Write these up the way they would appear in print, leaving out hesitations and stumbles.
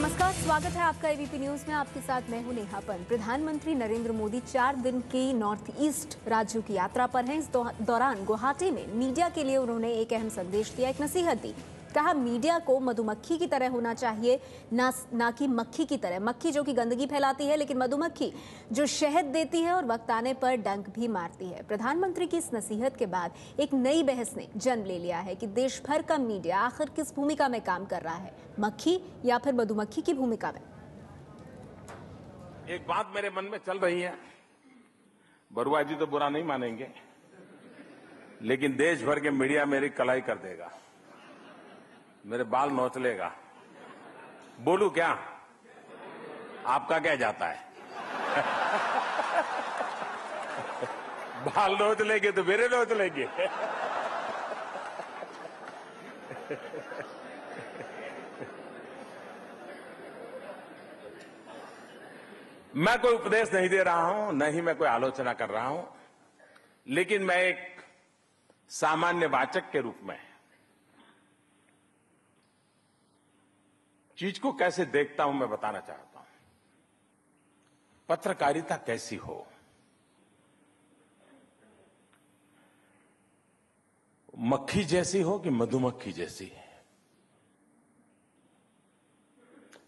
नमस्कार, स्वागत है आपका एबीपी न्यूज में। आपके साथ मैं हूं नेहा पंत। प्रधानमंत्री नरेंद्र मोदी 4 दिन की नॉर्थ ईस्ट राज्यों की यात्रा पर हैं। इस दौरान गुवाहाटी में मीडिया के लिए उन्होंने एक अहम संदेश दिया, एक नसीहत दी। कहा, मीडिया को मधुमक्खी की तरह होना चाहिए, ना कि मक्खी की तरह। मक्खी जो कि गंदगी फैलाती है, लेकिन मधुमक्खी जो शहद देती है और वक्त आने पर डंक भी मारती है। प्रधानमंत्री की इस नसीहत के बाद एक नई बहस ने जन्म ले लिया है कि देश भर का मीडिया आखिर किस भूमिका में काम कर रहा है, मक्खी या फिर मधुमक्खी की भूमिका में। एक बात मेरे मन में चल रही है, बरुआ जी तो बुरा नहीं मानेंगे, लेकिन देश भर के मीडिया मेरी कलाई कर देगा, मेरे बाल नोच लेगा। बोलूं क्या? आपका क्या जाता है? बाल नोच लेंगे तो मेरे नोच लेंगे। मैं कोई उपदेश नहीं दे रहा हूं, न ही मैं कोई आलोचना कर रहा हूं, लेकिन मैं एक सामान्य वाचक के रूप में चीज को कैसे देखता हूं मैं बताना चाहता हूं। पत्रकारिता कैसी हो, मक्खी जैसी हो कि मधुमक्खी जैसी?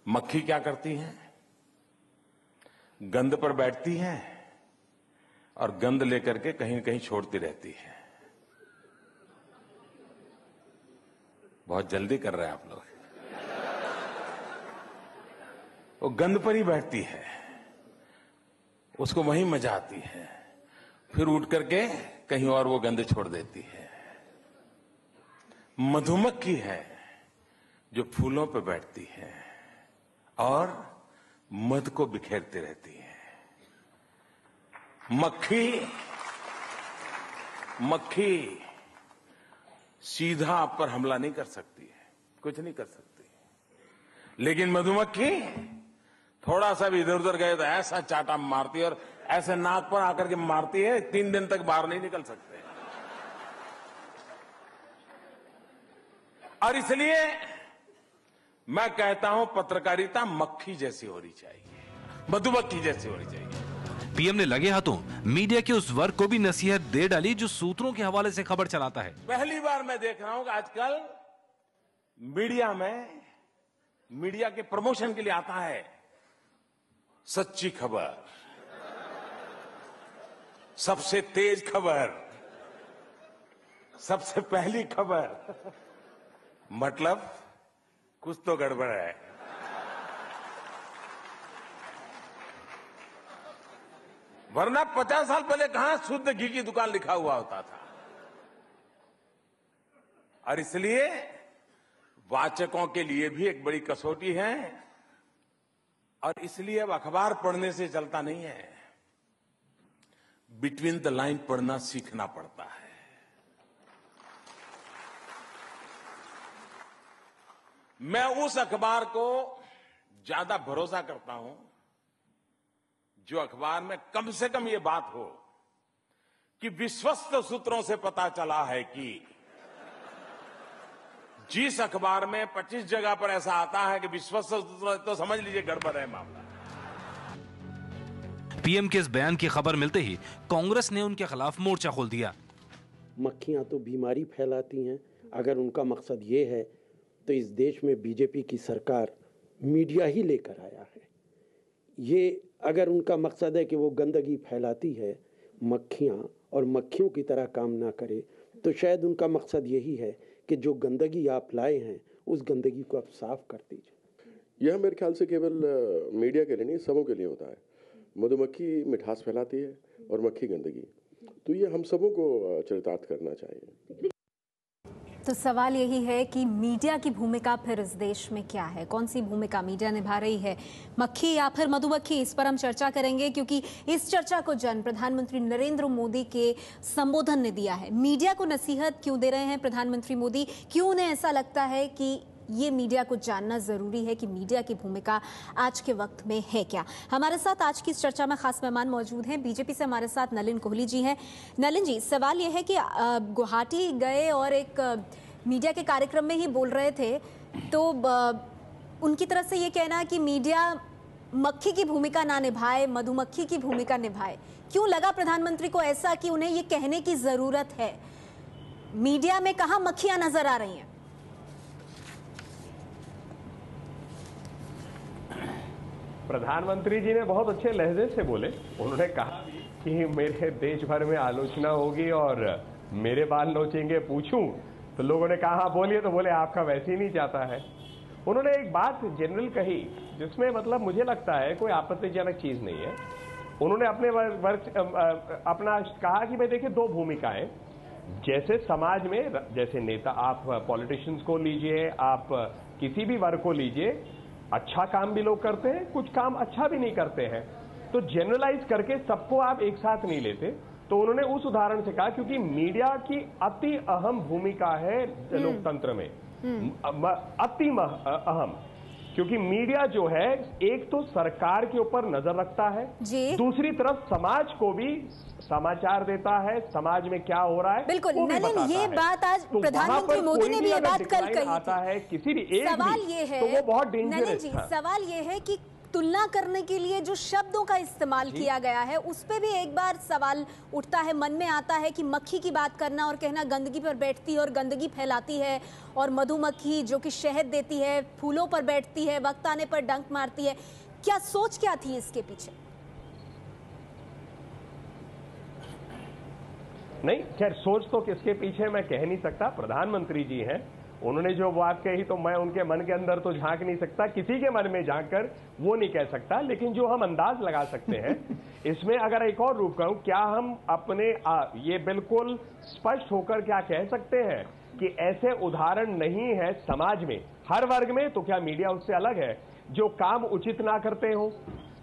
मक्खी क्या करती है? गंध पर बैठती है और गंध लेकर के कहीं न कहीं छोड़ती रहती है। बहुत जल्दी कर रहे हैं आप लोग। वो गंध पर ही बैठती है, उसको वहीं मजा आती है, फिर उठ करके कहीं और वो गंध छोड़ देती है। मधुमक्खी है जो फूलों पर बैठती है और मध को बिखेरती रहती है। मक्खी सीधा आप पर हमला नहीं कर सकती है, कुछ नहीं कर सकती, लेकिन मधुमक्खी थोड़ा सा भी इधर उधर गए तो ऐसा चाटा मारती है और ऐसे नाक पर आकर के मारती है, 3 दिन तक बाहर नहीं निकल सकते। और इसलिए मैं कहता हूं, पत्रकारिता मक्खी जैसी होनी चाहिए, मधुमक्खी जैसी होनी चाहिए। पीएम ने लगे हाथों मीडिया के उस वर्ग को भी नसीहत दे डाली जो सूत्रों के हवाले से खबर चलाता है। पहली बार मैं देख रहा हूं कि आजकल मीडिया के प्रमोशन के लिए आता है सच्ची खबर, सबसे तेज खबर, सबसे पहली खबर। मतलब कुछ तो गड़बड़ है। वरना 50 साल पहले कहां शुद्ध घी की दुकान लिखा हुआ होता था। और इसलिए वाचकों के लिए भी एक बड़ी कसौटी है, और इसलिए अब अखबार पढ़ने से चलता नहीं है, बिटवीन द लाइन पढ़ना सीखना पड़ता है। मैं उस अखबार को ज्यादा भरोसा करता हूं जो अखबार में कम से कम ये बात हो कि विश्वस्त सूत्रों से पता चला है कि जिस अखबार में 25 जगह पर ऐसा आता है कि विश्वस्त सूत्र, तो समझ लीजिए गड़बड़ है मामला। पीएम के इस बयान की खबर मिलते ही कांग्रेस ने उनके खिलाफ मोर्चा खोल दिया। मक्खियां तो बीमारी फैलाती हैं। अगर उनका मकसद ये है तो इस देश में बीजेपी की सरकार मीडिया ही लेकर आया है। ये अगर उनका मकसद है कि वो गंदगी फैलाती है, मक्खियां और मक्खियों की तरह काम ना करे, तो शायद उनका मकसद यही है कि जो गंदगी आप लाए हैं उस गंदगी को आप साफ कर दीजिए। यह मेरे ख्याल से केवल मीडिया के लिए नहीं, सबों के लिए होता है। मधुमक्खी मिठास फैलाती है और मक्खी गंदगी, तो ये हम सबों को चरितार्थ करना चाहिए। तो सवाल यही है कि मीडिया की भूमिका फिर इस देश में क्या है, कौन सी भूमिका मीडिया निभा रही है, मक्खी या फिर मधुमक्खी? इस पर हम चर्चा करेंगे, क्योंकि इस चर्चा को जन्म प्रधानमंत्री नरेंद्र मोदी के संबोधन ने दिया है। मीडिया को नसीहत क्यों दे रहे हैं प्रधानमंत्री मोदी? क्यों उन्हें ऐसा लगता है कि ये मीडिया को जानना जरूरी है कि मीडिया की भूमिका आज के वक्त में है क्या? हमारे साथ आज की इस चर्चा में खास मेहमान मौजूद हैं। बीजेपी से हमारे साथ नलिन कोहली जी हैं। नलिन जी, सवाल यह है कि गुवाहाटी गए और एक मीडिया के कार्यक्रम में ही बोल रहे थे, तो उनकी तरफ से ये कहना कि मीडिया मक्खी की भूमिका ना निभाए, मधुमक्खी की भूमिका निभाए, क्यों लगा प्रधानमंत्री को ऐसा कि उन्हें ये कहने की जरूरत है? मीडिया में कहां मक्खियां नजर आ रही हैं? प्रधानमंत्री जी ने बहुत अच्छे लहजे से बोले। उन्होंने कहा कि मेरे देश भर में आलोचना होगी और मेरे बाल नोचेंगे पूछूं, तो लोगों ने कहा हाँ बोलिए, तो बोले आपका वैसे ही नहीं चाहता है। उन्होंने एक बात जनरल कही जिसमें मतलब मुझे लगता है कोई आपत्तिजनक चीज नहीं है। उन्होंने अपना कहा कि भाई देखिए, दो भूमिकाएं, जैसे समाज में, जैसे नेता, आप पॉलिटिशियंस को लीजिए, आप किसी भी वर्ग को लीजिए, अच्छा काम भी लोग करते हैं, कुछ काम अच्छा भी नहीं करते हैं, तो जनरलाइज करके सबको आप एक साथ नहीं लेते। तो उन्होंने उस उदाहरण से कहा क्योंकि मीडिया की अति अहम भूमिका है लोकतंत्र में, अति अहम, क्योंकि मीडिया जो है एक तो सरकार के ऊपर नजर रखता है, दूसरी तरफ समाज को भी समाचार देता है, समाज में क्या हो रहा है। बिल्कुल नलिन, ये बात आज प्रधानमंत्री मोदी ने भी ये बात कल कही आता है किसी भी एक सवाल ये है, तो वो बहुत डेंजरस है। सवाल ये है कि तुलना करने के लिए जो शब्दों का इस्तेमाल किया गया है उस पे भी एक बार सवाल उठता है, मन में आता है कि मक्खी की बात करना और कहना गंदगी पर बैठती है और गंदगी फैलाती है, और मधुमक्खी जो कि शहद देती है, फूलों पर बैठती है, वक्त आने पर डंक मारती है। क्या सोच क्या थी इसके पीछे? नहीं, खैर सोच तो किसके पीछे मैं कह नहीं सकता, प्रधानमंत्री जी हैं, उन्होंने जो बात कही तो मैं उनके मन के अंदर तो झांक नहीं सकता, किसी के मन में झांक कर वो नहीं कह सकता। लेकिन जो हम अंदाज लगा सकते हैं इसमें, अगर एक और रूप कहूं, क्या हम अपने ये बिल्कुल स्पष्ट होकर क्या कह सकते हैं कि ऐसे उदाहरण नहीं है समाज में हर वर्ग में, तो क्या मीडिया उससे अलग है जो काम उचित ना करते हो?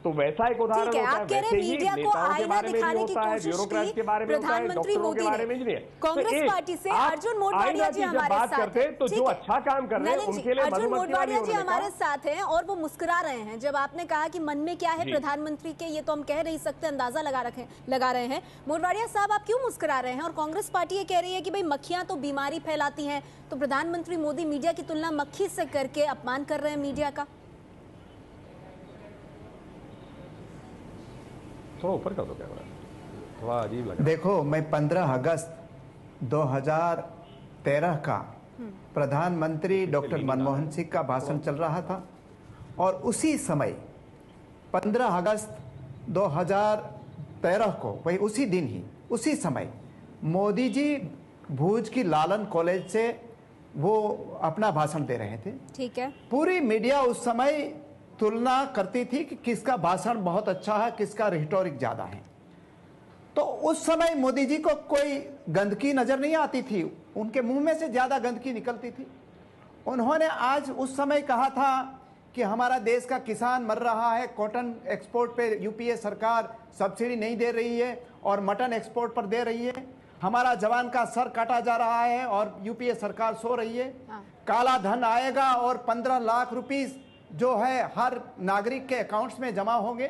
तो वैसा एक उदाहरण होता है। वैसे ही नेताओं के बारे में भी होता है, ब्यूरोक्रेट के बारे में होता है, डॉक्टरों के बारे में नहीं है। कांग्रेस पार्टी से अर्जुन मोढवाडिया जी हमारे साथ हैं, तो जो अच्छा काम कर रहे हैं उनके लिए अर्जुन मोढवाडिया जी हमारे साथ हैं और वो मुस्कुरा रहे हैं। जब आपने कहा कि मन में क्या है प्रधानमंत्री के, ये तो हम कह नहीं सकते, अंदाजा लगा रहे हैं। मोढवाडिया साहब, आप क्यों मुस्कुरा रहे हैं? और कांग्रेस पार्टी ये कह रही है कि भाई मक्खियां तो बीमारी फैलाती हैं, तो प्रधानमंत्री मोदी मीडिया की तुलना मक्खी से करके अपमान कर रहे हैं मीडिया का। थोड़ा ऊपर कर दो कैमरा, थोड़ा अजीब लग रहा है। देखो, मैं 15 अगस्त 2013 का प्रधानमंत्री डॉक्टर मनमोहन सिंह का भाषण चल रहा था, और उसी समय 15 अगस्त 2013 को, वही उसी दिन ही, उसी समय मोदी जी भूज की लालन कॉलेज से वो अपना भाषण दे रहे थे। ठीक है। पूरी मीडिया उस समय तुलना करती थी कि किसका भाषण बहुत अच्छा है, किसका रिटोरिक ज्यादा है। तो उस समय मोदी जी को कोई गंदगी नजर नहीं आती थी, उनके मुंह में से ज्यादा गंदगी निकलती थी। उन्होंने आज उस समय कहा था कि हमारा देश का किसान मर रहा है, कॉटन एक्सपोर्ट पे यूपीए सरकार सब्सिडी नहीं दे रही है और मटन एक्सपोर्ट पर दे रही है, हमारा जवान का सर काटा जा रहा है और यूपीए सरकार सो रही है, काला धन आएगा और 15 लाख रुपीस जो है हर नागरिक के अकाउंट्स में जमा होंगे,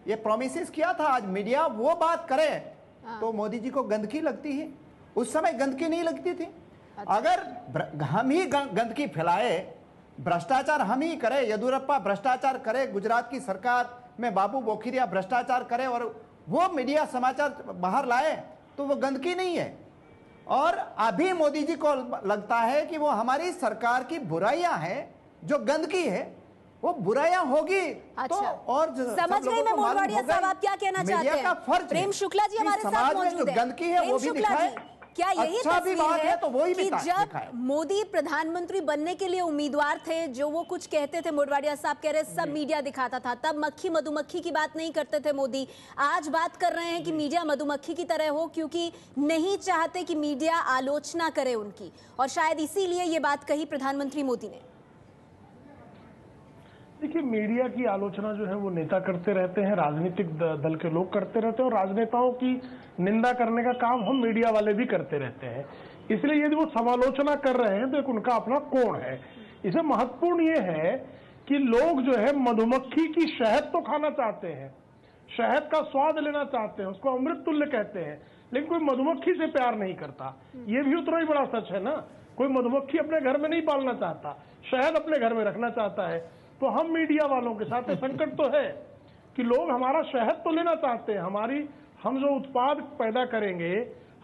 ये प्रोमिसेस किया था। आज मीडिया वो बात करे तो मोदी जी को गंदगी लगती है, उस समय गंदगी नहीं लगती थी। अगर हम ही गंदगी फैलाए, भ्रष्टाचार हम ही करें, येदियुरप्पा भ्रष्टाचार करे, गुजरात की सरकार में बाबू बोखिरिया भ्रष्टाचार करे और वो मीडिया समाचार बाहर लाए, तो वो गंदगी नहीं है। और अभी मोदी जी को लगता है कि वो हमारी सरकार की बुराइयां हैं, जो गंदगी है वो बुराइयां होगी। अच्छा। तो और समझ गई मैं मोढवाडिया साहब आप क्या कहना चाहते हैं। प्रेम शुक्ला जी हमारे साथ मौजूद है। गंदगी है वो भी दिखाए, क्या यही अच्छा भी बात है तो वही कि जब मोदी प्रधानमंत्री बनने के लिए उम्मीदवार थे, जो वो कुछ कहते थे, मोढवाडिया साहब कह रहे सब मीडिया दिखाता था, तब मक्खी मधुमक्खी की बात नहीं करते थे मोदी। आज बात कर रहे हैं कि मीडिया मधुमक्खी की तरह हो, क्योंकि नहीं चाहते कि मीडिया आलोचना करे उनकी, और शायद इसीलिए ये बात कही प्रधानमंत्री मोदी ने। देखिए, मीडिया की आलोचना जो है वो नेता करते रहते हैं, राजनीतिक दल के लोग करते रहते हैं, और राजनेताओं की निंदा करने का काम हम मीडिया वाले भी करते रहते हैं। इसलिए यदि वो समालोचना कर रहे हैं तो एक उनका अपना कोण है। इसे महत्वपूर्ण ये है कि लोग जो है मधुमक्खी की शहद तो खाना चाहते हैं, शहद का स्वाद लेना चाहते हैं, उसको अमृत तुल्य कहते हैं, लेकिन कोई मधुमक्खी से प्यार नहीं करता। ये भी उतना ही बड़ा सच है ना। कोई मधुमक्खी अपने घर में नहीं पालना चाहता, शहद अपने घर में रखना चाहता है। तो हम मीडिया वालों के साथ संकट तो है कि लोग हमारा शहद तो लेना चाहते हैं, हम जो उत्पाद पैदा करेंगे,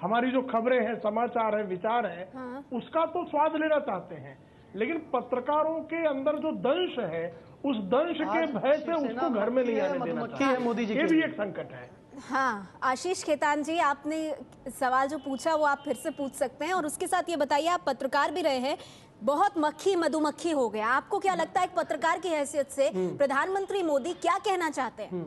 हमारी जो खबरें हैं, समाचार है, विचार है, उसका तो स्वाद लेना चाहते हैं, लेकिन पत्रकारों के अंदर जो दंश है, उस दंश के भय से उसको घर में नहीं आने देना चाहिए। मोदी जी, ये भी एक संकट है। हाँ, आशीष खेतान जी, आपने सवाल जो पूछा वो आप फिर से पूछ सकते हैं। और उसके साथ ये बताइए, आप पत्रकार भी रहे हैं, बहुत मक्खी मधुमक्खी हो गया, आपको क्या लगता है एक पत्रकार की हैसियत से प्रधानमंत्री मोदी क्या कहना चाहते हैं?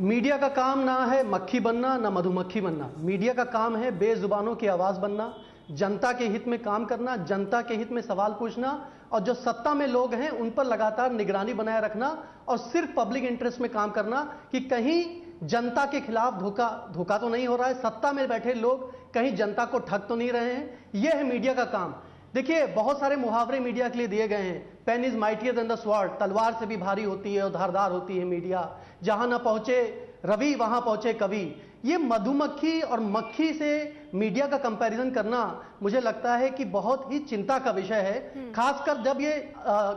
मीडिया का काम ना है मक्खी बनना ना मधुमक्खी बनना। मीडिया का काम है बेजुबानों की आवाज बनना, जनता के हित में काम करना, जनता के हित में सवाल पूछना, और जो सत्ता में लोग हैं उन पर लगातार निगरानी बनाए रखना, और सिर्फ पब्लिक इंटरेस्ट में काम करना कि कहीं जनता के खिलाफ धोखा तो नहीं हो रहा है, सत्ता में बैठे लोग कहीं जनता को ठग तो नहीं रहे हैं। यह है मीडिया का काम। देखिए, बहुत सारे मुहावरे मीडिया के लिए दिए गए हैं। Pen is mightier than the sword, तलवार से भी भारी होती है और धारदार होती है मीडिया। जहां न पहुंचे रवि वहां पहुंचे कवि। ये मधुमक्खी और मक्खी से मीडिया का कंपैरिजन करना मुझे लगता है कि बहुत ही चिंता का विषय है, खासकर जब ये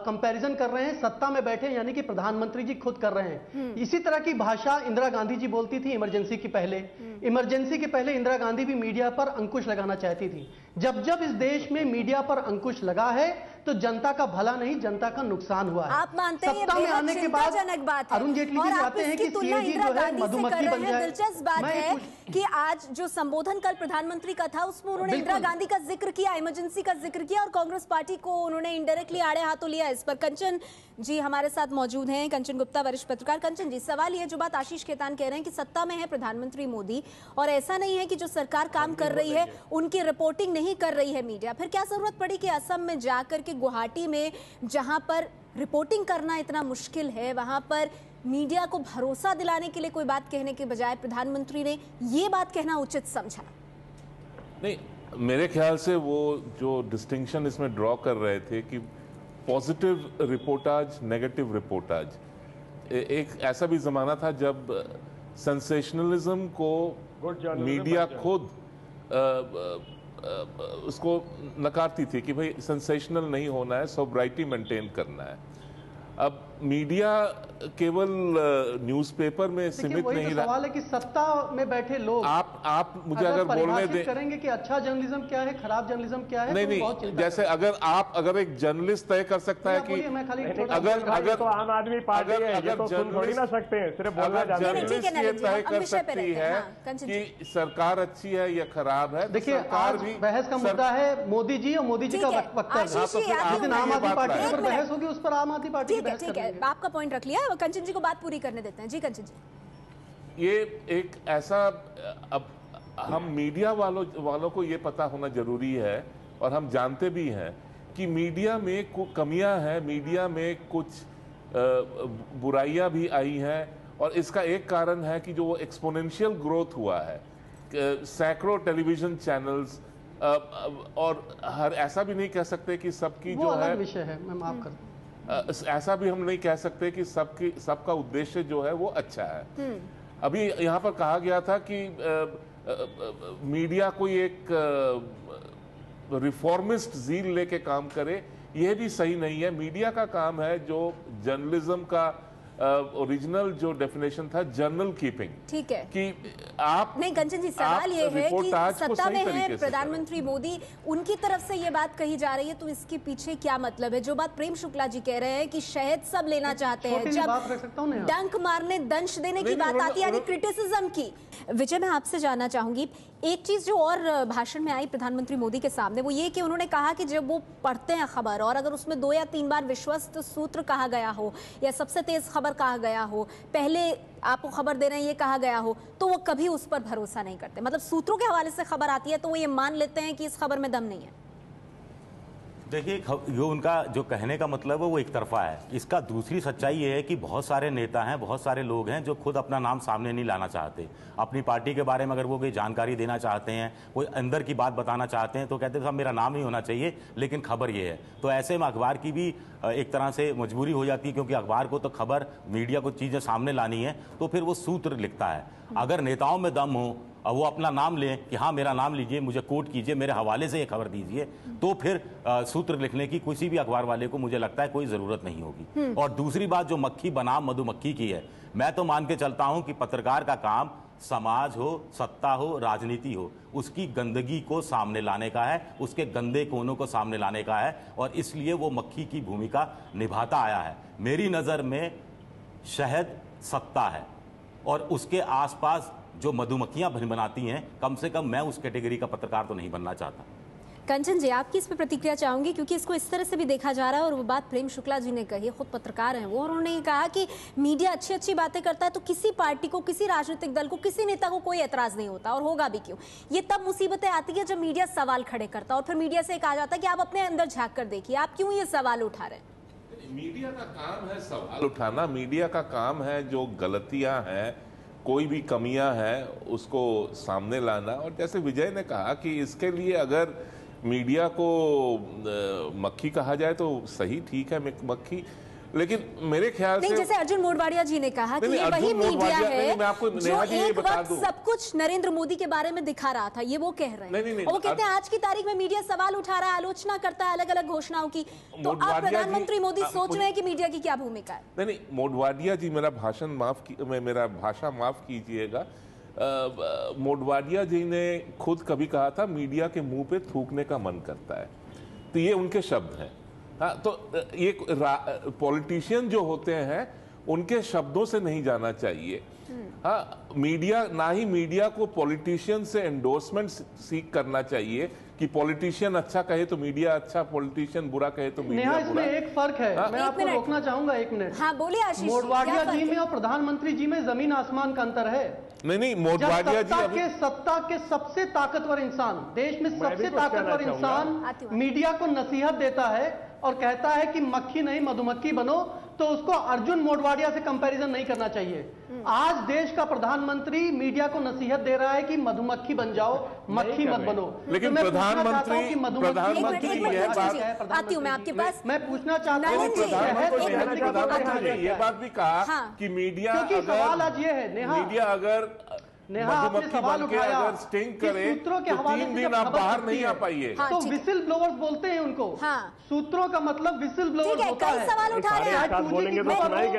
कंपैरिजन कर रहे हैं सत्ता में बैठे, यानी कि प्रधानमंत्री जी खुद कर रहे हैं। इसी तरह की भाषा इंदिरा गांधी जी बोलती थी इमरजेंसी के पहले। इमरजेंसी के पहले इंदिरा गांधी भी मीडिया पर अंकुश लगाना चाहती थी। जब जब इस देश में मीडिया पर अंकुश लगा है तो जनता का भला नहीं, जनता का नुकसान हुआ है। आप मानते हैं सत्ता में आने के बाद अरुण जेटली जी चाहते हैं कि सीएजी जो है मधुमक्खी बन जाए। दिलचस्प बात है कि आज जो संबोधन कल प्रधानमंत्री का था उसमें उन्होंने इंदिरा गांधी का जिक्र किया, इमरजेंसी का जिक्र किया, और कांग्रेस पार्टी को उन्होंने इनडायरेक्टली आड़े हाथों लिया। इस पर कंचन जी हमारे साथ मौजूद हैं, कंचन गुप्ता, वरिष्ठ पत्रकार। कंचन जी, सवाल ये, जो बात आशीष खेतान कह रहे हैं कि सत्ता में है प्रधानमंत्री मोदी, और ऐसा नहीं है कि जो सरकार काम कर रही है उनकी रिपोर्टिंग नहीं कर रही है मीडिया, फिर क्या जरूरत पड़ी कि असम में जाकर के, गुवाहाटी में, जहां पर रिपोर्टिंग करना इतना मुश्किल है, वहां पर मीडिया को भरोसा दिलाने के लिए कोई बात कहने के बजाय प्रधानमंत्री ने ये बात कहना उचित समझा? नहीं, मेरे ख्याल से वो जो डिस्टिंक्शन इसमें ड्रॉ कर रहे थे कि पॉजिटिव रिपोर्टाज, नेगेटिव रिपोर्टाज। एक ऐसा भी जमाना था जब सेंसेशनलिज्म को मीडिया खुद उसको नकारती थी कि भाई सेंसेशनल नहीं होना है, सोब्राइटी मेंटेन करना है। अब मीडिया केवल न्यूज़पेपर में सीमित नहीं रहा। सवाल है कि सत्ता में बैठे लोग आप मुझे अगर बोलने दें करेंगे कि अच्छा जर्नलिज्म क्या है, खराब जर्नलिज्म क्या है। नहीं, जैसे अगर एक जर्नलिस्ट तय कर सकता है कि अगर तो आम आदमी पार्टी है, ये तो सुन थोड़ी ना सकते हैं, सिर्फ बोलना जानते हैं। जर्नलिस्ट ये तय कर सकती है कि सरकार अच्छी है या खराब है। देखिए, बहस का मुद्दा है मोदी जी और मोदी जी का वक्तव्य। जिस दिन आम आदमी पार्टी पर बहस होगी उस पर आम आदमी पार्टी ठीक है, आपका पॉइंट रख लिया। कंचन जी को बात पूरी करने देते हैं। जी कंचन जी, ये एक ऐसा, अब हम मीडिया वालों को ये पता होना जरूरी है, और हम जानते भी हैं कि मीडिया में कुछ कमियां हैं, मीडिया में कुछ बुराइयां भी आई हैं, और इसका एक कारण है कि जो वो एक्सपोनेंशियल ग्रोथ हुआ है, सैकड़ों टेलीविजन चैनल्स, और हर ऐसा भी नहीं कह सकते कि सबकी जो है विषय है, मैं माफ कर, ऐसा भी हम नहीं कह सकते कि सबका उद्देश्य जो है वो अच्छा है। अभी यहाँ पर कहा गया था कि मीडिया कोई एक रिफॉर्मिस्ट जील लेके काम करे, यह भी सही नहीं है। मीडिया का काम है जो जर्नलिज्म का ओरिजिनल जो डेफिनेशन था, जर्नल कीपिंग। ठीक है कि आप नहीं, कंचन जी, सवाल ये है कि सत्ता में है प्रधानमंत्री मोदी, उनकी तरफ से ये बात कही जा रही है, तो इसके पीछे क्या मतलब है? जो बात प्रेम शुक्ला जी कह रहे हैं कि शहद सब लेना चाहते हैं, जब डंक मारने, दंश देने की बात आती है, यानी क्रिटिसिज्म की। विजय, मैं आपसे जानना चाहूंगी, एक चीज जो और भाषण में आई प्रधानमंत्री मोदी के सामने, वो ये कि उन्होंने कहा कि जब वो पढ़ते हैं खबर, और अगर उसमें 2 या 3 बार विश्वस्त सूत्र कहा गया हो या सबसे तेज खबर कहा गया हो, पहले आपको खबर दे रहे हैं ये कहा गया हो, तो वो कभी उस पर भरोसा नहीं करते। मतलब सूत्रों के हवाले से खबर आती है तो वो ये मान लेते हैं कि इस खबर में दम नहीं है। देखिए, जो उनका जो कहने का मतलब है वो एक तरफा है। इसका दूसरी सच्चाई ये है कि बहुत सारे नेता हैं, बहुत सारे लोग हैं जो खुद अपना नाम सामने नहीं लाना चाहते। अपनी पार्टी के बारे में अगर वो कोई जानकारी देना चाहते हैं, कोई अंदर की बात बताना चाहते हैं, तो कहते हैं साहब मेरा नाम ही होना चाहिए, लेकिन खबर ये है। तो ऐसे में अखबार की भी एक तरह से मजबूरी हो जाती है, क्योंकि अखबार को तो खबर, मीडिया को चीज़ें सामने लानी है, तो फिर वो सूत्र लिखता है। अगर नेताओं में दम हो और वो अपना नाम लें कि हाँ मेरा नाम लीजिए, मुझे कोट कीजिए, मेरे हवाले से ये खबर दीजिए, तो फिर सूत्र लिखने की किसी भी अखबार वाले को मुझे लगता है कोई जरूरत नहीं होगी। और दूसरी बात जो मक्खी बनाम मधुमक्खी की है, मैं तो मान के चलता हूं कि पत्रकार का काम समाज हो, सत्ता हो, राजनीति हो, उसकी गंदगी को सामने लाने का है, उसके गंदे कोनों को सामने लाने का है, और इसलिए वो मक्खी की भूमिका निभाता आया है। मेरी नज़र में शहद सत्ता है और उसके आसपास जो मधुमक्खियां बनाती हैं, कम से कम मैं उस कैटेगरी का पत्रकार तो नहीं बनना चाहता। कंचन जी, आपकी इस पर प्रतिक्रिया चाहूंगी, क्योंकि इसको इस तरह से भी देखा जा रहा है, और वो बात प्रेम शुक्ला जी ने कही, खुद पत्रकार हैं वो, और उन्होंने कहा कि मीडिया अच्छी अच्छी बातें करता है तो किसी पार्टी को, किसी राजनीतिक दल को, किसी नेता को कोई एतराज नहीं होता, और होगा भी क्यों। ये तब मुसीबतें आती है जब मीडिया सवाल खड़े करता है, और फिर मीडिया से कहा जाता है कि आप अपने अंदर झांक कर देखिए, आप क्यों ये सवाल उठा रहे हैं। मीडिया का काम है सवाल उठाना, मीडिया का काम है जो गलतियां हैं, कोई भी कमियां हैं उसको सामने लाना। और जैसे विजय ने कहा कि इसके लिए अगर मीडिया को मक्खी कहा जाए तो सही, ठीक है मक्खी, लेकिन मेरे ख्याल से जैसे अर्जुन मोढवाडिया जी ने कहा कि ये वही मीडिया है जो एक वक्त सब कुछ नरेंद्र मोदी के बारे में दिखा रहा था, ये वो कह रहे हैं। और वो कहते हैं आज की तारीख में मीडिया सवाल उठा रहा है, आलोचना करता है अलग अलग घोषणाओं की, तो अब प्रधानमंत्री मोदी सोच रहे हैं कि मीडिया की क्या भूमिका है। नहीं, मोढवाडिया जी मेरा भाषा माफ कीजिएगा, मोढवाडिया जी ने खुद कभी कहा था मीडिया के मुंह पे थूकने का मन करता है, तो ये उनके शब्द हैं। हाँ, तो ये पॉलिटिशियन जो होते हैं उनके शब्दों से नहीं जाना चाहिए। हाँ, मीडिया, ना ही मीडिया को पॉलिटिशियन से एंडोर्समेंट सीख करना चाहिए कि पॉलिटिशियन अच्छा कहे तो मीडिया अच्छा, पॉलिटिशियन बुरा कहे तो मीडिया बुरा। इसमें एक फर्क है। मैं आपको रोकना चाहूंगा 1 मिनट। हाँ, बोलिए आशीष। मोढवाडिया जी में और प्रधानमंत्री जी में जमीन आसमान का अंतर है। नहीं, मोढवाडिया जी सत्ता के सबसे ताकतवर इंसान, देश में सबसे ताकतवर इंसान मीडिया को नसीहत देता है और कहता है कि मक्खी नहीं मधुमक्खी बनो, तो उसको अर्जुन मोढवाडिया से कंपैरिजन नहीं करना चाहिए। आज देश का प्रधानमंत्री मीडिया को नसीहत दे रहा है कि मधुमक्खी बन जाओ, मक्खी मत बनो। लेकिन प्रधानमंत्री आती हूँ मैं आपके पास, मैं पूछना चाहता हूँ ये बात भी कहा कि मीडिया, क्योंकि सवाल आज ये है मीडिया अगर मधुमक्खी बन के अगर स्टिंग करे तो 3 दिन आप बाहर नहीं आ पाइए। तो विसिल ब्लोअर्स बोलते हैं उनको। सूत्रों का मतलब विसिल ब्लोअर्स होता है। कई सवाल उठा रहे हैं,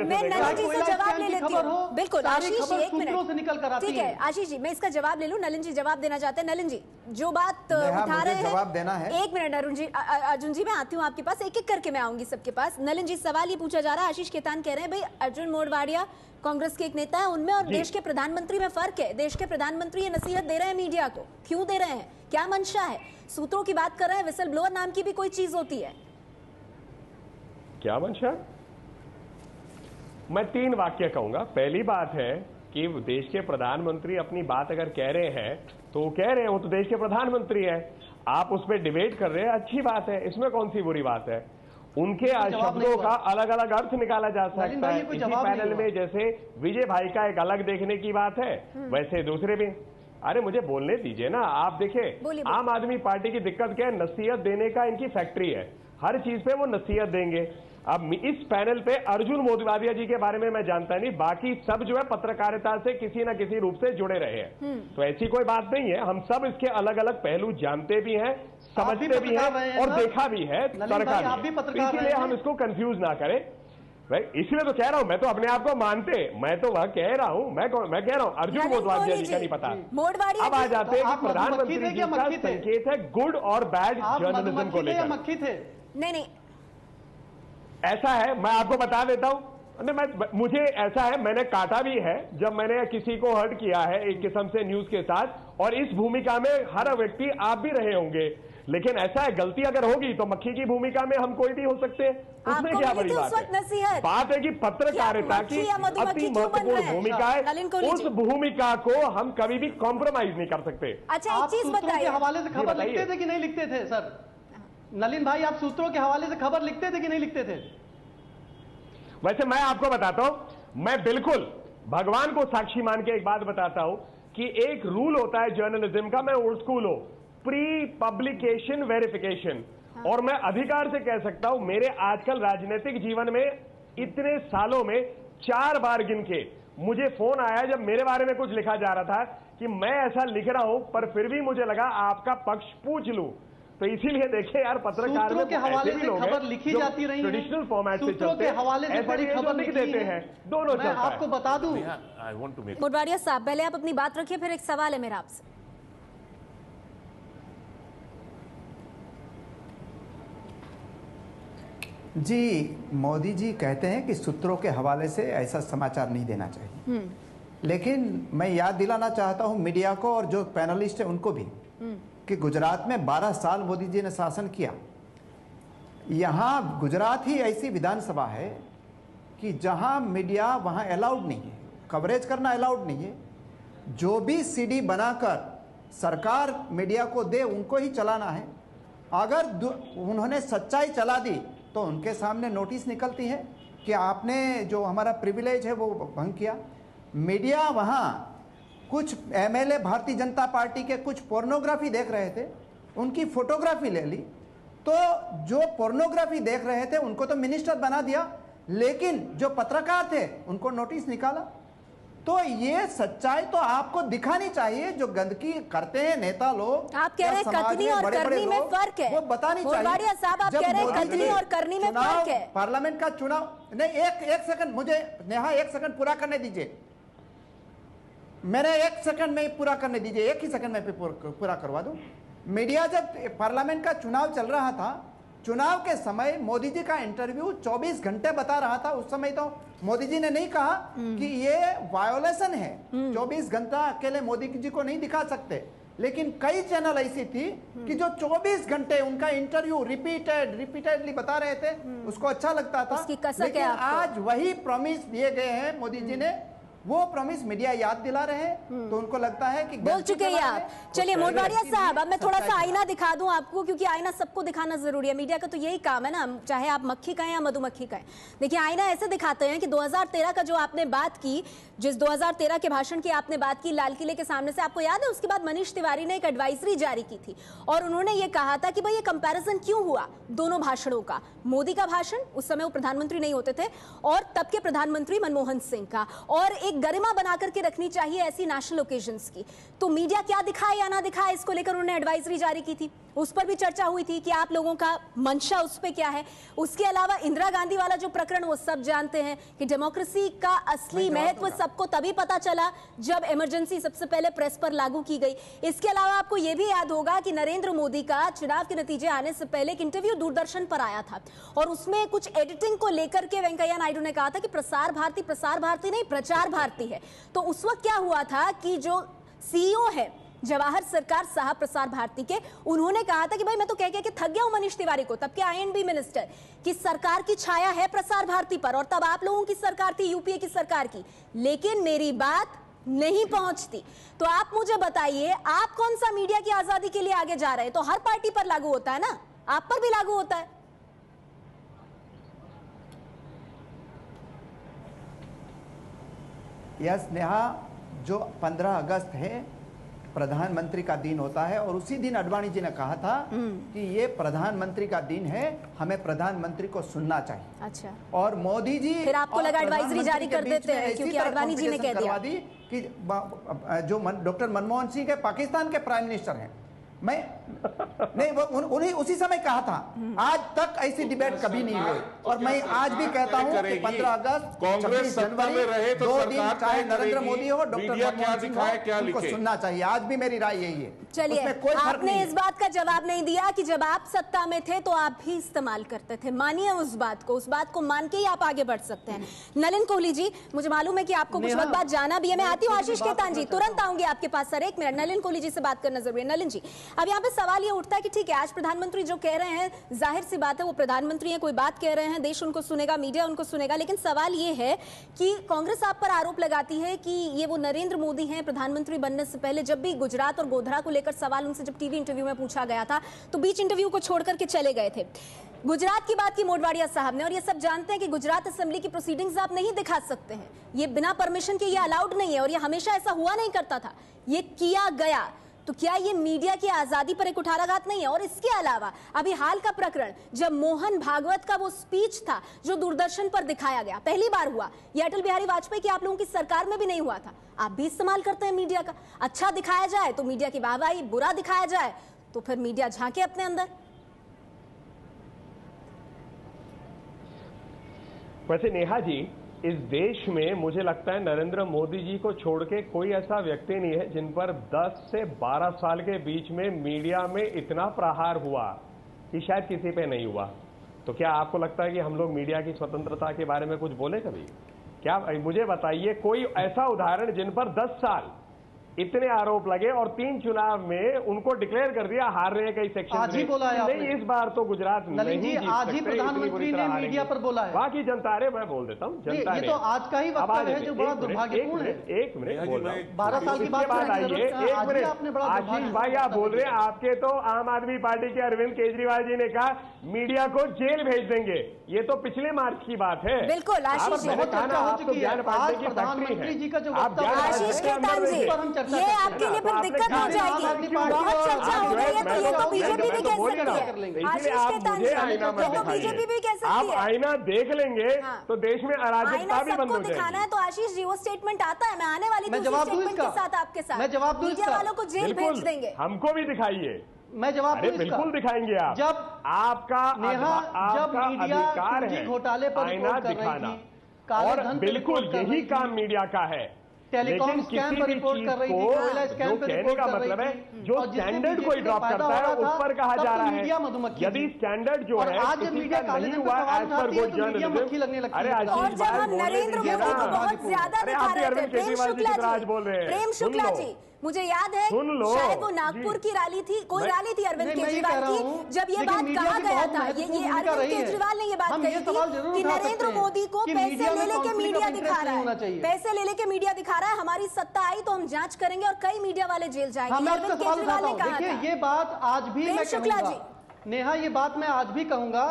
मैं नलिन जी से जवाब ले लेती हूँ। बिल्कुल आशीष जी, 1 मिनट, ठीक है आशीष जी, मैं इसका जवाब ले लूँ। नलिन जी जवाब देना चाहते हैं। नलिन जी जो बात उठा रहे हैं, जवाब देना है। 1 मिनट अर्जुन जी मैं आती हूँ आपके पास, एक एक करके मैं आऊंगी सबके पास। नलिन जी सवाल ये पूछा जा रहा है, आशीष खेतान कह रहे हैं भाई अर्जुन मोढवाडिया कांग्रेस के एक नेता है, उनमें और देश के प्रधानमंत्री में फर्क है। देश के प्रधानमंत्री ये नसीहत दे रहे हैं मीडिया को, क्यों दे रहे हैं, क्या मंशा है? सूत्रों की बात कर रहे हैं, विसल ब्लोअर नाम की भी कोई चीज होती है, क्या मंशा? मैं 3 वाक्य कहूंगा। पहली बात है कि देश के प्रधानमंत्री अपनी बात अगर कह रहे हैं तो कह रहे हैं, वो तो देश के प्रधानमंत्री हैं। आप उस पर डिबेट कर रहे हैं, अच्छी बात है, इसमें कौन सी बुरी बात है। उनके शब्दों का अलग अलग अर्थ निकाला जा सकता है। इसी पैनल में जैसे विजय भाई का एक अलग देखने की बात है, वैसे दूसरे भी। अरे मुझे बोलने दीजिए ना। आप देखिए, आम आदमी पार्टी की दिक्कत क्या है, नसीहत देने का इनकी फैक्ट्री है, हर चीज पे वो नसीहत देंगे। अब इस पैनल पे अर्जुन मोढवाडिया जी के बारे में मैं जानता नहीं, बाकी सब जो है पत्रकारिता से किसी न किसी रूप से जुड़े रहे हैं, तो ऐसी कोई बात नहीं है। हम सब इसके अलग अलग पहलू जानते भी हैं, समझते भी हैं और देखा भी है, इसीलिए हम इसको कंफ्यूज ना करें। इसलिए तो कह रहा हूं, मैं तो अपने आप को मानते, मैं तो वह कह रहा हूं, मैं कह रहा हूं अर्जुन मोढवाडिया जी का नहीं पता। अब आ जाते हैं कि प्रधानमंत्री जी का संकेत है गुड और बैड जर्नलिज्म को लेकर। मक्खी थे? नहीं, ऐसा है, मैं आपको बता देता हूं। मुझे ऐसा है, मैंने काटा भी है जब मैंने किसी को हर्ट किया है एक किस्म से न्यूज के साथ, और इस भूमिका में हर व्यक्ति आप भी रहे होंगे। लेकिन ऐसा है, गलती अगर होगी तो मक्खी की भूमिका में हम कोई भी हो सकते हैं, उसमें क्या बड़ी बात है। बात है कि पत्रकारिता की अति महत्वपूर्ण भूमिका है, उस भूमिका को हम कभी भी कॉम्प्रोमाइज नहीं कर सकते। अच्छा, एक चीज बताइए, हवाले से खबर लिखते थे कि नहीं लिखते थे? सर नलिन भाई, आप सूत्रों के हवाले से खबर लिखते थे कि नहीं लिखते थे? वैसे मैं आपको बताता हूं, मैं बिल्कुल भगवान को साक्षी मान के एक बात बताता हूं कि एक रूल होता है जर्नलिज्म का, मैं ओल्ड स्कूल हूं, प्री पब्लिकेशन वेरिफिकेशन। और मैं अधिकार से कह सकता हूं, मेरे आजकल राजनीतिक जीवन में इतने सालों में 4 बार गिन के मुझे फोन आया जब मेरे बारे में कुछ लिखा जा रहा था कि मैं ऐसा लिख रहा हूं, पर फिर भी मुझे लगा आपका पक्ष पूछ लूं। तो इसीलिए देखिए यार, पत्रकार में के हवाले से खबर लिखी जाती रही है, ट्रेडिशनल फॉर्मेट से सूत्रों के हवाले से बड़ी खबर लिख देते हैं, दोनों मैं आपको बता दूं। मोटवाडिया साहब, पहले आप अपनी बात रखिए, फिर एक सवाल है मेरा आपसे। जी, मोदी जी कहते हैं कि सूत्रों के हवाले से ऐसा समाचार नहीं देना चाहिए, लेकिन मैं याद दिलाना चाहता हूं मीडिया को और जो पैनलिस्ट है उनको भी कि गुजरात में 12 साल मोदी जी ने शासन किया। यहां गुजरात ही ऐसी विधानसभा है कि जहां मीडिया वहां अलाउड नहीं है, कवरेज करना अलाउड नहीं है। जो भी सीडी बनाकर सरकार मीडिया को दे उनको ही चलाना है। अगर उन्होंने सच्चाई चला दी तो उनके सामने नोटिस निकलती है कि आपने जो हमारा प्रिविलेज है वो भंग किया। मीडिया वहाँ कुछ एमएलए भारतीय जनता पार्टी के कुछ पोर्नोग्राफी देख रहे थे, उनकी फोटोग्राफी ले ली, तो जो पोर्नोग्राफी देख रहे थे उनको तो मिनिस्टर बना दिया, लेकिन जो पत्रकार थे उनको नोटिस निकाला। तो ये सच्चाई तो आपको दिखानी चाहिए। जो गंदगी करते हैं नेता लोग, आप कह रहे हैं कथनी और करनी में फर्क है, वो बतानी चाहिए। मोटवाडिया साहब, आप कह रहे हैं कथनी और करनी में फर्क है। पार्लियामेंट का चुनाव नहीं, एक सेकंड मुझे नेहा, एक सेकंड पूरा करने दीजिए। मैंने एक सेकंड में पूरा करने दीजिए, एक ही सेकंड में पूरा करवा दूं। मीडिया जब पार्लियामेंट का चुनाव चल रहा था, चुनाव के समय मोदी जी का इंटरव्यू 24 घंटे बता रहा था। उस समय तो मोदी जी ने नहीं कहा कि ये वायोलेशन है, 24 घंटा अकेले मोदी जी को नहीं दिखा सकते, लेकिन कई चैनल ऐसी थी कि जो 24 घंटे उनका इंटरव्यू रिपीटेडली बता रहे थे, उसको अच्छा लगता था। लेकिन आज वही प्रॉमिस दिए गए हैं मोदी जी ने, वो प्रॉमिस मीडिया याद दिला रहे हैं, तो उनको लगता है कि बोल चुके हैं आप। चलिए मोटवाडिया साहब, अब मैं थोड़ा सा आईना दिखा दूं आपको, क्योंकि आईना सबको दिखाना जरूरी है। मीडिया का तो यही काम है ना, चाहे आप मक्खी कहें या मधुमक्खी कहें। देखिए, आईना ऐसे दिखाते हैं कि 2013 का जो आपने बात की, जिस 2013 के भाषण की आपने बात की लाल किले के सामने से, आपको याद है उसके बाद मनीष तिवारी ने एक एडवाइजरी जारी की थी और उन्होंने ये कहा था कि भाई ये कंपैरिजन क्यों हुआ दोनों भाषणों का, मोदी का भाषण, उस समय वो प्रधानमंत्री नहीं होते थे, और तब के प्रधानमंत्री मनमोहन सिंह का, और एक गरिमा बनाकर के रखनी चाहिए ऐसी नेशनल ओकेजन्स की। तो मीडिया क्या दिखाए या ना दिखाए, इसको लेकर उन्होंने एडवाइजरी जारी की थी, उस पर भी चर्चा हुई थी कि आप लोगों का मंशा उस पर क्या है। उसके अलावा इंदिरा गांधी वाला जो प्रकरण, वो सब जानते हैं कि डेमोक्रेसी का असली महत्व सबको तभी पता चला जब इमरजेंसी सबसे पहले प्रेस पर लागू की गई। इसके अलावा आपको यह भी याद होगा कि नरेंद्र मोदी का चुनाव के नतीजे आने से पहले एक इंटरव्यू दूरदर्शन पर आया था और उसमें कुछ एडिटिंग को लेकर के वेंकैया नायडू ने कहा था कि प्रसार भारती नहीं, प्रचार भारती है। तो उस वक्त क्या हुआ था कि जो सीईओ है जवाहर सरकार साहब प्रसार भारती के, उन्होंने कहा था कि भाई मैं तो कह के थक गया हूं मनीष तिवारी को, तब के आईएनबी मिनिस्टर, कि सरकार की छाया है प्रसार भारती पर, और तब आप लोगों की सरकार थी, यूपीए की सरकार की, लेकिन मेरी बात नहीं पहुंचती। तो आप मुझे बताइए, आप कौन सा मीडिया की आजादी के लिए आगे जा रहे हैं? तो हर पार्टी पर लागू होता है ना, आप पर भी लागू होता है। यस नेहा, जो 15 अगस्त है प्रधानमंत्री का दिन होता है, और उसी दिन आडवाणी जी ने कहा था कि ये प्रधानमंत्री का दिन है, हमें प्रधानमंत्री को सुनना चाहिए। अच्छा, और मोदी जी फिर आपको लगा एडवाइजरी जारी कर देते हैं, क्योंकि आडवाणी जी ने कह दिया कि जो डॉक्टर मनमोहन सिंह के पाकिस्तान के प्राइम मिनिस्टर हैं, मैं नहीं, वो उन्हीं उसी समय कहा था। आज तक ऐसी डिबेट कभी नहीं हुई, और मैं आज भी कहता हूं कि 15 अगस्त, कांग्रेस सत्ता में रहे तो 2 दिन, चाहे नरेंद्र मोदी हो, डॉक्टर मनमोहन सिंह हो, उनको सुनना चाहिए। आज भी मेरी राय यही है। चलिए, आपने इस बात का जवाब नहीं दिया कि जब आप सत्ता में थे तो आप भी इस्तेमाल करते थे। मानिए उस बात को मान के ही आप आगे बढ़ सकते हैं। नलिन कोहली जी, मुझे मालूम है कि आपको कुछ वक्त बाद जाना भी है। मैं आती हूँ आशीष केतान जी, तुरंत आऊंगी आपके पास। सर एक मिनट, नलिन कोहली जी से बात करना जरूरी है। नलिन जी, अब यहाँ पे सवाल ये उठता है कि ठीक है, आज प्रधानमंत्री जो कह रहे हैं, जाहिर सी बात है वो प्रधानमंत्री हैं, कोई बात कह रहे हैं, देश उनको सुनेगा, मीडिया उनको सुनेगा, लेकिन सवाल ये है कि कांग्रेस आप पर आरोप लगाती है कि ये वो नरेंद्र मोदी हैं, प्रधानमंत्री बनने से पहले जब भी गुजरात और गोधरा को लेकर सवाल उनसे जब टीवी इंटरव्यू में पूछा गया था तो बीच इंटरव्यू को छोड़ करके चले गए थे। गुजरात की बात की मोटवाडिया साहब ने, और ये सब जानते हैं कि गुजरात असेंबली की प्रोसीडिंग्स आप नहीं दिखा सकते हैं, ये बिना परमिशन के ये अलाउड नहीं है, और ये हमेशा ऐसा हुआ नहीं करता था, ये किया गया। तो क्या ये मीडिया की आजादी पर एक कुठाराघात नहीं है? और इसके अलावा अभी हाल का प्रकरण, जब मोहन भागवत का वो स्पीच था जो दूरदर्शन पर दिखाया गया, पहली बार हुआ, ये अटल बिहारी वाजपेयी की आप लोगों की सरकार में भी नहीं हुआ था। आप भी इस्तेमाल करते हैं मीडिया का, अच्छा दिखाया जाए तो मीडिया की वाहवाही, बुरा दिखाया जाए तो फिर मीडिया झांके अपने अंदर। वैसे नेहा जी, इस देश में मुझे लगता है नरेंद्र मोदी जी को छोड़ के कोई ऐसा व्यक्ति नहीं है जिन पर 10 से 12 साल के बीच में मीडिया में इतना प्रहार हुआ कि शायद किसी पे नहीं हुआ। तो क्या आपको लगता है कि हम लोग मीडिया की स्वतंत्रता के बारे में कुछ बोले कभी? क्या मुझे बताइए कोई ऐसा उदाहरण जिन पर 10 साल इतने आरोप लगे और 3 चुनाव में उनको डिक्लेयर कर दिया हार रहे हैं कई सेक्शन आज ही बोला है नहीं, इस बार तो गुजरात नहीं जी, आज ही प्रधानमंत्री ने मीडिया पर बोला है। बाकी जनता ने, मैं बोल देता हूँ, जनता ये तो आज का ही वक्तव्य है जो बड़ा दुर्भाग्यपूर्ण है। एक मिनट बोल रहा हूँ, 12 साल की बात आइए, एक मिनट। आशीष भाई आप बोल रहे हैं आपके तो आम आदमी पार्टी के अरविंद केजरीवाल जी ने कहा मीडिया को जेल भेज देंगे, ये तो पिछले मार्च की बात है। बिल्कुल आशीष जी, प्रधानमंत्री जी का जो आशीष खेतान जी, ये आपके लिए फिर दिक्कत हो जाएगी, बहुत चर्चा हो रही है, तो ये तो बीजेपी भी कह सकती है। आशीष खेतान जी, ये तो बीजेपी भी कह सकती है। आप आईना देख लेंगे तो देश में अराजकता भी बंद हो जाएगी। दिखाना है तो आशीष जी वो स्टेटमेंट आता है, मैं आने वाली थी स्टेटमेंट के साथ आपके साथ, मैं जवाब दूं मीडिया वालों को जेल भेज देंगे। हमको भी दिखाइए, मैं जवाब दूं इसका। बिल्कुल दिखाएंगे आप, जब आपका जब मीडिया अधिकार है घोटाले पर आईना दिखाना, और बिल्कुल यही काम मीडिया का है। टेलीकॉम स्कैम पर रिपोर्ट कर रही थी, कोयला स्कैम पर रिपोर्ट कर रही थी, मतलब है जो स्टैंडर्ड कोई ड्रॉप करता है उस पर कहा जा रहा है। यदि स्टैंडर्ड जो है आज मीडिया नहीं हुआ एज पर गुड जर्नलिज्म, अरे और जब हम नरेंद्र मोदी को बहुत ज्यादा दिखा रहे थे, प्रेम शुक्ला जी, मुझे याद है शायद वो नागपुर की रैली थी, कोई रैली थी अरविंद केजरीवाल की, जब ये बात कहा गया था, ये अरविंद केजरीवाल ने ये बात कही थी कि नरेंद्र मोदी को पैसे ले लेके मीडिया दिखा रहा है, पैसे ले लेके मीडिया दिखा रहा है, हमारी सत्ता आई तो हम जांच करेंगे और कई मीडिया वाले जेल जाएंगे, अरविंद केजरीवाल ने कहा था। ये बात आज भी मैं कहूंगा, नेहा, ये बात मैं आज भी कहूंगा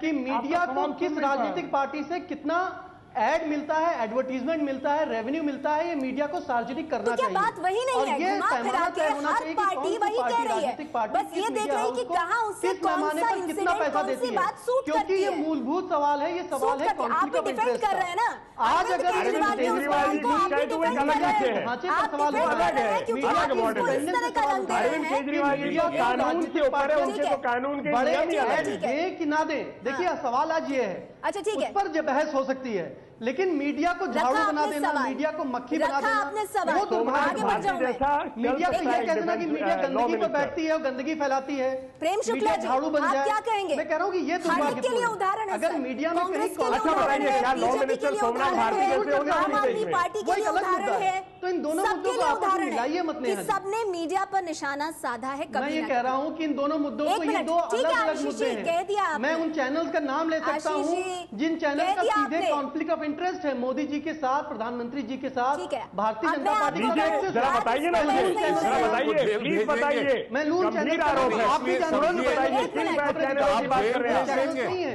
कि मीडिया को किस राजनीतिक पार्टी से कितना एड मिलता है, एडवर्टीजमेंट मिलता है, रेवेन्यू मिलता है, ये मीडिया को सार्वजनिक करना तो चाहिए। बात वही नहीं है, घुमा फिरा के हर पार्टी वही कह रही है, बस ये देख रही कि कहां उससे कौन सा इंसिडेंट, कौन सी बात सूट करती है। क्योंकि ये मूलभूत सवाल है, ये सवाल है आप भी डिफेंड कर रहे हैं ना, आज अगर केजरीवाल के उस बात को आप भी डिफेंड कर रहे हैं, आप डिफेंड कर रहे हैं क्योंकि आप इसको इस तरह का रंग दे रहे हैं। केजरीवाल जी कानून के ऊपर है, उनके तो कानून के नियम ही अलग है, दे कि ना दे, देखिए सवाल आज ये है, अच्छा ठीक है, उस पर जो बहस हो सकती है, लेकिन मीडिया को झाड़ू बना देना, मीडिया को मक्खी बना देना, वो दुर्भाग्य। मीडिया को यह कह देना कि मीडिया गंदगी पर बैठती है और गंदगी फैलाती है, प्रेम शुक्ला जी झाड़ू बन जाए, क्या कहेंगे? मैं कह रहा हूँ कि ये दुर्भाग्य उदाहरण है। अगर मीडिया में कहीं तो इन दोनों मुद्दों को आपस में मिलाइए मत, नहीं सबने मीडिया पर निशाना साधा है। मैं ये कह रहा हूँ कि इन दोनों मुद्दों को, ये दो अलग अलग मुद्दे हैं। मैं उन चैनल्स का नाम ले सकता हूँ जिन चैनल का सीधे कॉन्फ्लिक्ट ऑफ इंटरेस्ट है मोदी जी के साथ, प्रधानमंत्री जी के साथ, भारतीय जनता पार्टी के साथ। बताइए ना, बताइए, प्लीज बताइए। मैं लून चैनल आरोप है, आप भी जानते हैं,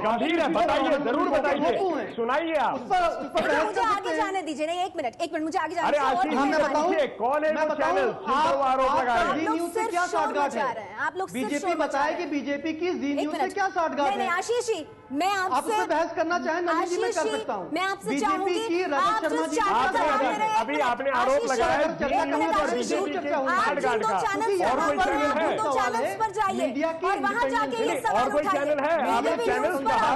गंभीर है, बताइए, जरूर बताइए, सुनाइए आप। मुझे आगे जाने दीजिए, नहीं एक मिनट मुझे आगे जाने दीजिए। कौन है वो चैनल आरोप लगा रहे हैं? जी न्यूज से क्या साठगांठ है? आप लोग बीजेपी बताए कि बीजेपी की जी न्यूज से क्या साठगांठ है? आशीष जी, मैं आपसे बहस करना चाहें नलिनी जी, मैं कर सकता हूँ। मैं आपसे चाहूंगी की रजत शर्मा जी, अभी आपने आरोप लगाया है चैनल्स पर जाइए और वहां जाके ये सवाल उठाइए,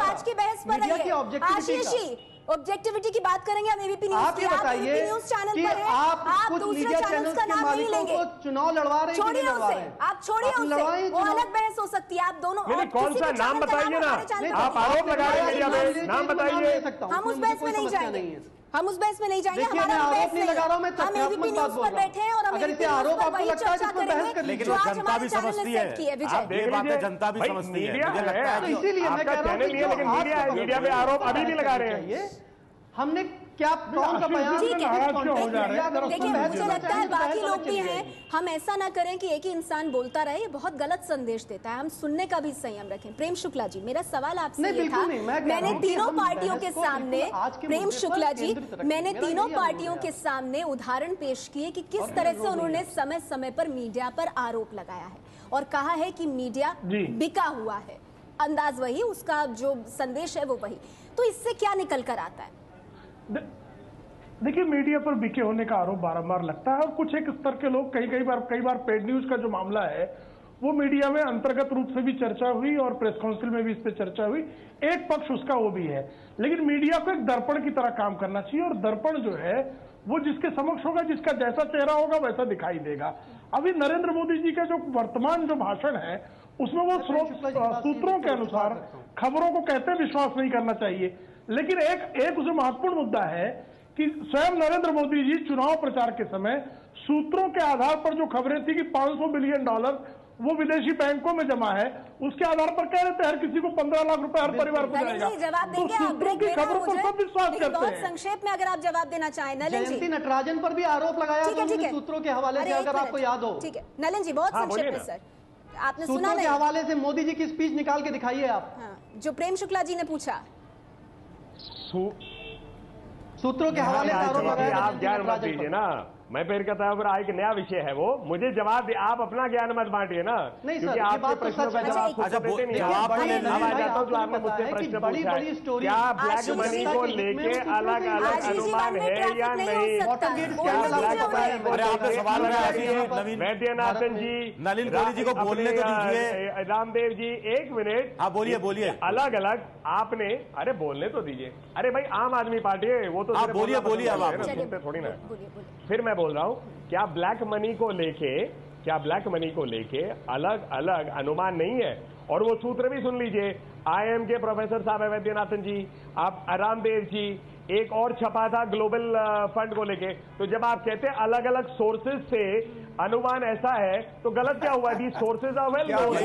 आज की बहस पर रहिए। आशीष जी, ऑब्जेक्टिविटी की बात करेंगे हम एबीपी न्यूज की। आप बताइए न्यूज चैनल कि पर है, आप कुछ मीडिया चैनल्स का नाम नहीं लेंगे, चुनाव लड़वा रहे हैं, छोड़िए उसे, आप छोड़िए उसे, वो अलग बहस हो सकती है। आप दोनों कौन सा नाम बताइए ना, आप आरोप लगा रहे हैं मीडिया में, नाम बताइए। हम उस बहस में नहीं जाएंगे, हम उस बहस में नहीं जाएंगे। हमारा आरोप नहीं लगा रहा हूं, मैं हम एबीपी न्यूज पर बैठे हैं और हम एबीपी न्यूज पर वही चर्चा करेंगे, लेकिन जनता भी समझती है, ये बातें जनता भी समझती है, मुझे लगता है। इसीलिए मैं कह रहा हूं, लेकिन मीडिया में आरोप अभी भी लगा रहे हैं। हमने क्या कौन सा बयान ठीक है, देखिए मुझे लगता है बाकी लोग भी हैं, हम ऐसा ना करें कि एक ही इंसान बोलता रहे, ये बहुत गलत संदेश देता है, हम सुनने का भी संयम रखें। प्रेम शुक्ला जी, मेरा सवाल आपसे ये था, मैंने तीनों पार्टियों के सामने, प्रेम शुक्ला जी, मैंने तीनों पार्टियों के सामने उदाहरण पेश किए कि किस तरह से उन्होंने समय समय पर मीडिया पर आरोप लगाया है और कहा है कि मीडिया बिका हुआ है। अंदाज वही, उसका जो संदेश है वो वही, तो इससे क्या निकल कर आता है? देखिए, मीडिया पर बिके होने का आरोप बारंबार लगता है और कुछ एक स्तर के लोग कई बार पेड न्यूज का जो मामला है वो मीडिया में अंतर्गत रूप से भी चर्चा हुई और प्रेस काउंसिल में भी इस पर चर्चा हुई। एक पक्ष उसका वो भी है, लेकिन मीडिया को एक दर्पण की तरह काम करना चाहिए और दर्पण जो है वो जिसके समक्ष होगा, जिसका जैसा चेहरा होगा वैसा दिखाई देगा। अभी नरेंद्र मोदी जी का जो वर्तमान जो भाषण है उसमें वो सूत्रों के अनुसार खबरों को कहते विश्वास नहीं करना चाहिए, लेकिन एक उसे महत्वपूर्ण मुद्दा है कि स्वयं नरेंद्र मोदी जी चुनाव प्रचार के समय सूत्रों के आधार पर जो खबरें थी कि $500 बिलियन वो विदेशी बैंकों में जमा है, उसके आधार पर कह रहे थे हर किसी को 15 लाख रुपए हर परिवार को जाएगा। जवाब देंगे तो सूत्रों की खबरों पर सब विश्वास करते बहुत हैं। संक्षेप में अगर आप जवाब देना चाहें नलिन जी। नटराजन पर भी आरोप लगाया उन्होंने सूत्रों के हवाले से, अगर आपको याद हो। ठीक है नलिन जी, बहुत संक्षेप में सर, आपने सुना सूत्रों के हवाले से मोदी जी की स्पीच निकाल के दिखाइए आप। जो प्रेम शुक्ला जी ने पूछा, सूत्रों के हवाले से आरोप लगाया। आप ज्ञान मत दीजिए ना, मैं फिर कहता हूँ एक नया विषय है वो, मुझे जवाब दे, आप अपना ज्ञान मत बांटिए ना, क्योंकि आपके प्रश्नों का जवाब खुद से देते नहीं। अब आ जाता हूँ जो आपने मुझसे प्रश्न पूछा है, क्या ब्लैक मनी को लेके अलग अलग अनुमान है या नहीं? क्या ब्लैक मनी को लेके वैद्यनाथन जी, नलिन कोहली जी को बोलने तो दीजिए, रामदेव जी, एक मिनट। हाँ बोलिए। अलग अलग आपने, अरे बोलने तो दीजिए। अरे भाई आम आदमी पार्टी है वो तो, आप बोलिए अब आप सुनते थोड़ी ना। फिर मैं बोल रहा हूं, क्या ब्लैक मनी को लेके अलग अलग अनुमान नहीं है? और वो सूत्र भी सुन लीजिए, IIM के प्रोफेसर साहब है वैद्यनाथन जी, आप रामदेव जी, एक और छपा था ग्लोबल फंड को लेके। तो जब आप कहते हैं अलग अलग सोर्सेज से अनुमान ऐसा है तो गलत क्या हुआ? दी सोर्सेज आर वेल नोन,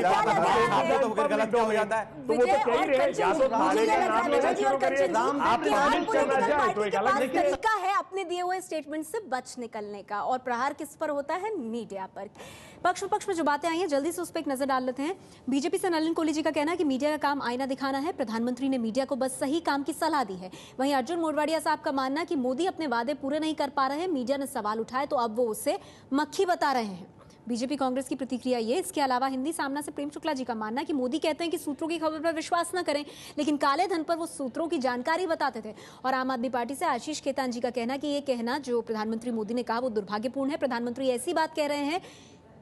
तो गलत क्या हो जाता है? तो वो तो कह रहे हैं या तो थाने का नाम लेना शुरू करिए, आप पुलिस करना चाहे तो एक अलग तरीका है अपने दिए हुए स्टेटमेंट से बच निकलने का, और प्रहार किस पर होता है? मीडिया पर। पक्ष में जो बातें आई हैं जल्दी से उस पर एक नजर डाल लेते हैं। बीजेपी से नलिन कोहली जी का कहना है कि मीडिया का काम आईना दिखाना है, प्रधानमंत्री ने मीडिया को बस सही काम की सलाह दी है। वहीं अर्जुन मोढवाडिया साहब का मानना कि मोदी अपने वादे पूरे नहीं कर पा रहे हैं, मीडिया ने सवाल उठाए तो अब वो उसे मक्खी बता रहे हैं। बीजेपी कांग्रेस की प्रतिक्रिया ये। इसके अलावा हिंदी सामना से प्रेम शुक्ला जी का मानना कि मोदी कहते हैं कि सूत्रों की खबर पर विश्वास न करें, लेकिन काले धन पर वो सूत्रों की जानकारी बताते थे। और आम आदमी पार्टी से आशीष खेतान जी का कहना कि ये कहना जो प्रधानमंत्री मोदी ने कहा वो दुर्भाग्यपूर्ण है, प्रधानमंत्री ऐसी बात कह रहे हैं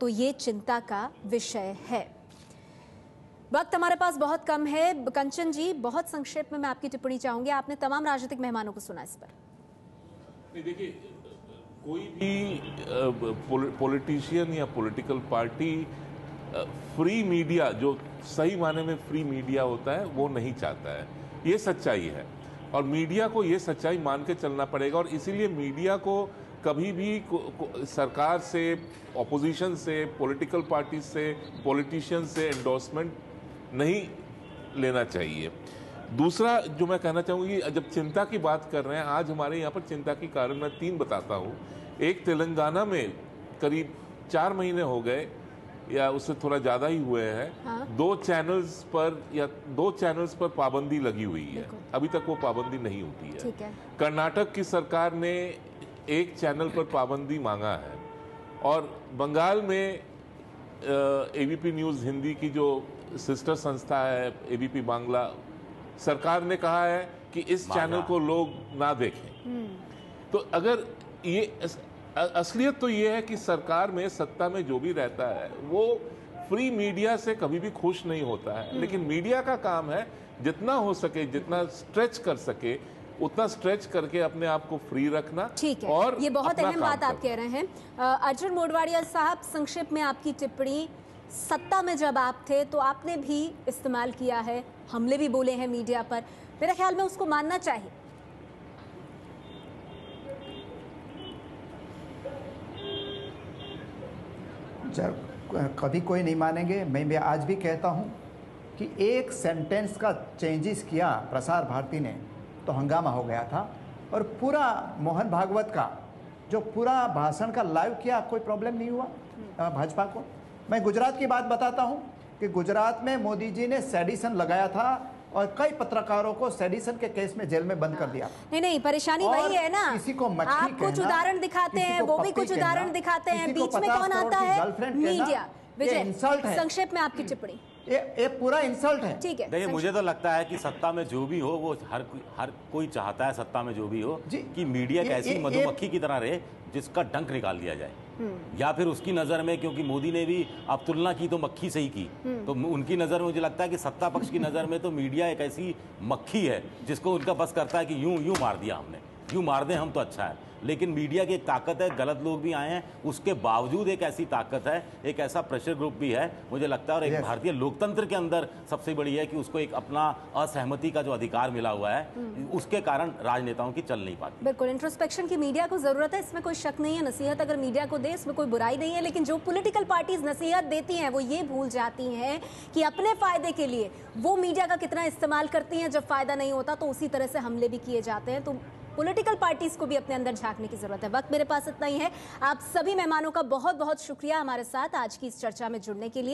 तो ये चिंता का विषय है। वक्त हमारे पास बहुत कम है। कंचन जी, बहुत संक्षेप में मैं आपकी टिप्पणी चाहूंगी, आपने तमाम राजनीतिक मेहमानों को सुना इस पर। देखिए, कोई भी पॉलिटिशियन या पॉलिटिकल पार्टी फ्री मीडिया, जो सही माने में फ्री मीडिया होता है, वो नहीं चाहता है। ये सच्चाई है और मीडिया को ये सच्चाई मान के चलना पड़ेगा। और इसीलिए मीडिया को कभी भी सरकार से, ऑपोजिशन से, पॉलिटिकल पार्टी से, पॉलिटिशियन से एंडोर्समेंट नहीं लेना चाहिए। दूसरा जो मैं कहना चाहूँगी, जब चिंता की बात कर रहे हैं, आज हमारे यहाँ पर चिंता के कारण मैं 3 बताता हूँ। एक, तेलंगाना में करीब 4 महीने हो गए या उससे थोड़ा ज़्यादा ही हुए हैं, हाँ? 2 चैनल्स पर पाबंदी लगी हुई है, अभी तक वो पाबंदी नहीं होती है। ठीक है। कर्नाटक की सरकार ने एक चैनल पर पाबंदी मांगा है और बंगाल में ABP न्यूज़ हिंदी की जो सिस्टर संस्था है ABP बांग्ला, सरकार ने कहा है कि इस चैनल को लोग ना देखें। तो अगर ये असलियत तो ये है कि सरकार में, सत्ता में जो भी रहता है वो फ्री मीडिया से कभी भी खुश नहीं होता है, लेकिन मीडिया का काम है जितना हो सके, जितना स्ट्रेच कर सके उतना स्ट्रेच करके अपने आप को फ्री रखना। ठीक है, और ये बहुत अहम बात आप कह रहे हैं। अर्जुन मोढवाडिया साहब, संक्षेप में आपकी टिप्पणी। सत्ता में जब आप थे तो आपने भी इस्तेमाल किया है, हमले भी बोले हैं मीडिया पर, मेरे ख्याल में उसको मानना चाहिए। जब कभी कोई नहीं मानेंगे, मैं आज भी कहता हूं कि एक सेंटेंस का चेंजेस किया प्रसार भारती ने तो हंगामा हो गया था। और पूरा मोहन भागवत का जो पूरा भाषण का लाइव किया, कोई प्रॉब्लम नहीं हुआ भाजपा को। मैं गुजरात की बात बताता हूं कि गुजरात में मोदी जी ने सेडिशन लगाया था और कई पत्रकारों को सेडिशन के केस में जेल में बंद कर दिया। नहीं, परेशानी वही है ना, किसी को मक्खी आप कुछ उदाहरण दिखाते हैं, वो भी कुछ उदाहरण दिखाते हैं, बीच में कौन आता है? मीडिया। विजय, इंसल्ट है। संक्षेप में आपकी टिप्पणी। ये पूरा इंसल्ट है। ठीक है। देखिए, मुझे तो लगता है कि सत्ता में जो भी हो वो हर कोई चाहता है, सत्ता में जो भी हो, कि मीडिया एक ऐसी मधुमक्खी की तरह रहे जिसका डंक निकाल दिया जाए, या फिर उसकी नजर में, क्योंकि मोदी ने भी अब तुलना की तो मक्खी से ही की, तो उनकी नजर में मुझे लगता है कि सत्ता पक्ष की नजर में तो मीडिया एक ऐसी मक्खी है जिसको उनका बस करता है कि यूं मार दिया हमने, यूं मार दें हम तो अच्छा है। लेकिन मीडिया की एक ताकत है, गलत लोग भी आए हैं, उसके बावजूद एक ऐसी ताकत है, एक ऐसा प्रेशर ग्रुप भी है, मुझे लगता है। और एक भारतीय लोकतंत्र के अंदर सबसे बड़ी है कि उसको एक अपना असहमति का जो अधिकार मिला हुआ है, उसके कारण राजनेताओं की चल नहीं पाती। बिल्कुल, इंट्रोस्पेक्शन की मीडिया को जरूरत है, इसमें कोई शक नहीं है। नसीहत अगर मीडिया को दे, इसमें कोई बुराई नहीं है, लेकिन जो पॉलिटिकल पार्टीज नसीहत देती हैं वो ये भूल जाती हैं कि अपने फायदे के लिए वो मीडिया का कितना इस्तेमाल करती हैं। जब फायदा नहीं होता तो उसी तरह से हमले भी किए जाते हैं। तो पॉलिटिकल पार्टीज को भी अपने अंदर झांकने की जरूरत है। वक्त मेरे पास इतना ही है। आप सभी मेहमानों का बहुत बहुत शुक्रिया हमारे साथ आज की इस चर्चा में जुड़ने के लिए।